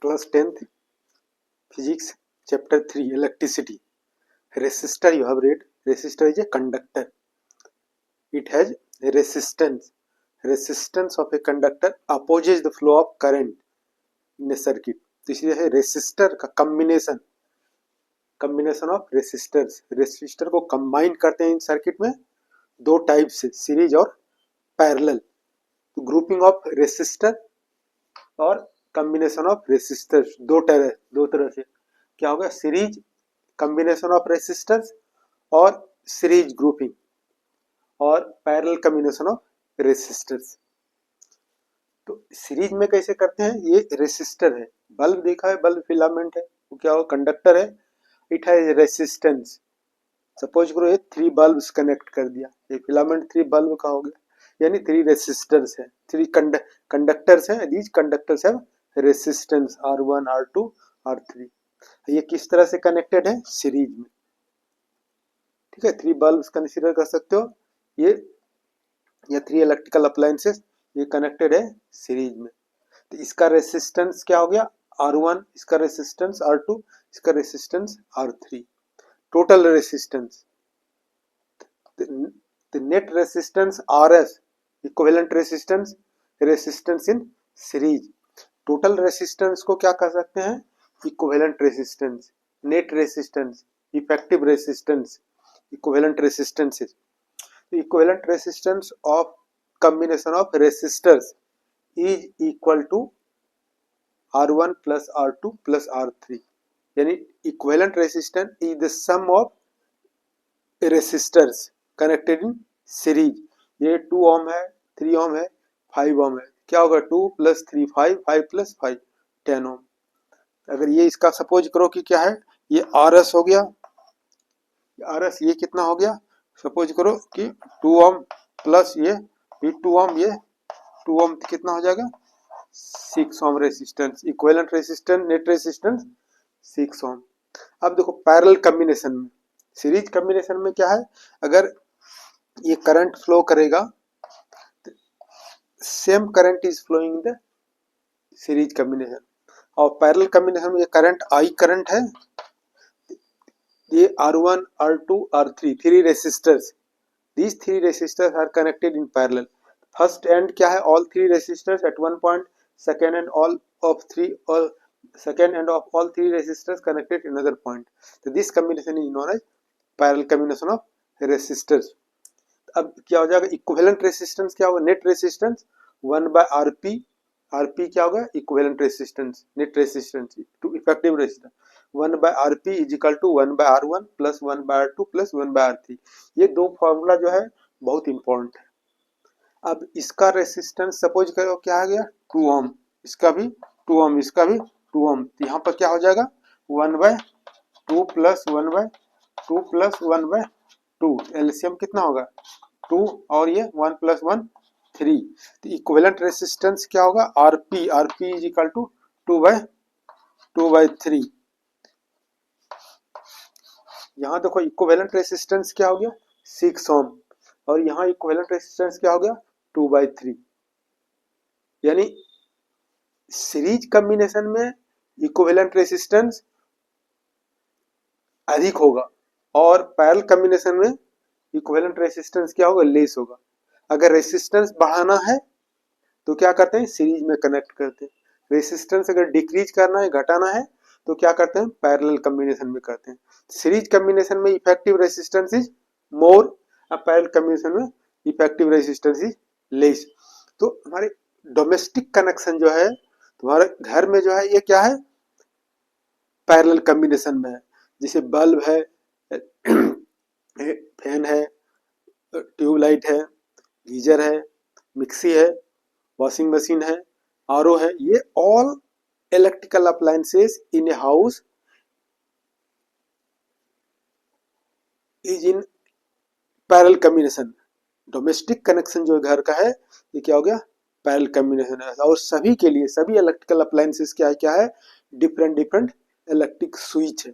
Class 10th Physics Chapter 3 Electricity. Resistor you have read. Resistor is a conductor. It has resistance. Resistance of a conductor opposes the flow of current in a circuit. तो इसलिए है resistor का combination of resistors. Resistor को combine करते हैं इन circuit में दो type से, सीरीज और पैरेलल. तो ग्रुपिंग ऑफ रेसिस्टर और कॉम्बिनेशन ऑफ रेसिस्टर्स दो तरह से क्या होगा, सीरीज कॉम्बिनेशन ऑफ रेसिस्टर्स और सीरीज ग्रुपिंग और पैरेलल कॉम्बिनेशन ऑफ रेसिस्टर्स. तो सीरीज में कैसे करते हैं, ये रेसिस्टर है, बल्ब देखा है, बल्ब फिलामेंट है, वो क्या हो, कंडक्टर है, इट हैज रेसिस्टेंस. सपोज करो ये 3 बल्ब्स कनेक्ट कर दिया, ये फिलामेंट 3 बल्ब का हो गया, यानी 3 रेसिस्टर्स है, 3 कंडक्टर्स हैं. These conductors have resistance R1 R2 R3. ये किस तरह से कनेक्टेड है, सीरीज में. ठीक है, 3 बल्ब्स कंसीडर कर सकते हो, ये 3 इलेक्ट्रिकल अप्लायंसेस, ये कनेक्टेड है सीरीज में. तो इसका रेसिस्टेंस क्या हो गया, R1, इसका रेसिस्टेंस R2, इसका resistance R3. Total resistance, the net resistance RS, equivalent resistance, resistance in series. Total resistance को क्या कर सकते हैं, equivalent resistance, net resistance, effective resistance, equivalent resistances. Equivalent resistance of combination of resistors is equal to R1 plus R2 plus R3. यानी equivalent resistance is the sum of resistors connected in series. ये 2 ओम है, 3 ओम है, 5 ओम है, क्या होगा 2 plus 3 5, 5 plus 5 10 ओम. अगर ये इसका सपोज करो कि क्या है, ये RS हो गया, RS ये कितना हो गया, सपोज करो कि 2 ओम प्लस ये 2 ओम, ये 2 ओम कितना हो जाएगा 6 ohm resistance. Equivalent resistance, net resistance 6 ohm. अब देखो पैरेलल कॉम्बिनेशन में, सीरीज कॉम्बिनेशन में क्या है, अगर ये करंट फ्लो करेगा, same current is flowing in the series combination. और पैरेलल कॉम्बिनेशन में ये करंट I करंट है, ये R1 R2 R3 3 resistors, these 3 resistors are connected in parallel. First end क्या है, all 3 resistors at one point, second end all 3 resistors connected another point. So this combination is known as parallel combination of resistors. अब क्या हो जाएगा, equivalent resistance क्या होगा, net resistance 1 by RP. RP क्या होगा, equivalent resistance, net resistance to effective resistance 1 by RP is equal to 1 by R1 plus 1 by R2 plus 1 by R3. ये दो फॉर्मूला जो है बहुत इंपॉर्टेंट है. अब इसका रेसिस्टेंस सपोज करो क्या आ गया 2 ओम, इसका भी 2 ओम, इसका भी 2 ओम. तो यहाँ पर क्या हो जाएगा 1 by 2 plus 1 by 2 plus 1 by 2. LCM कितना होगा 2 और ये 1 प्लस 1 3. तो इक्विवेलेंट रेसिस्टेंस क्या होगा, RP is equal to 2 by 3. यहाँ देखो इक्विवेलेंट रेसिस्टेंस क्या हो गया 6 ओम, और यहाँ इक्विवेलेंट रेसिस्टेंस क्या हो गया 2 by 3. यानी सीरीज कॉम्बिनेशन में इक्विवेलेंट रेसिस्टेंस अधिक होगा और पैरेलल कॉम्बिनेशन में इक्विवेलेंट रेसिस्टेंस क्या होगा, लेस होगा. अगर रेसिस्टेंस बढ़ाना है तो क्या करते हैं, सीरीज में कनेक्ट करते हैं. रेसिस्टेंस अगर डिक्रीज करना है, घटाना है, तो क्या करते हैं, पैरेलल कॉम्बिनेशन में करते हैं. सीरीज कॉम्बिनेशन में effective resistance is more, parallel combination में इफेक्टिव रेसिस्टेंस इज लेस. तो हमारे डोमेस्टिक कनेक्शन जो है, तुम्हारे घर में जो है, ये क्या है, पैरेलल कॉम्बिनेशन में है. जैसे बल्ब है, फैन है, ट्यूबलाइट है, गीजर है, मिक्सी है, वॉशिंग मशीन है, आरओ है, ये all electrical appliances in a house is in parallel combination. Domestic connection जो घर का है, ये क्या हो गया, पैरेलल कॉम्बिनेशन है. और सभी के लिए, सभी इलेक्ट्रिकल अप्लायंसेस क्या है, डिफरेंट इलेक्ट्रिक स्विच है.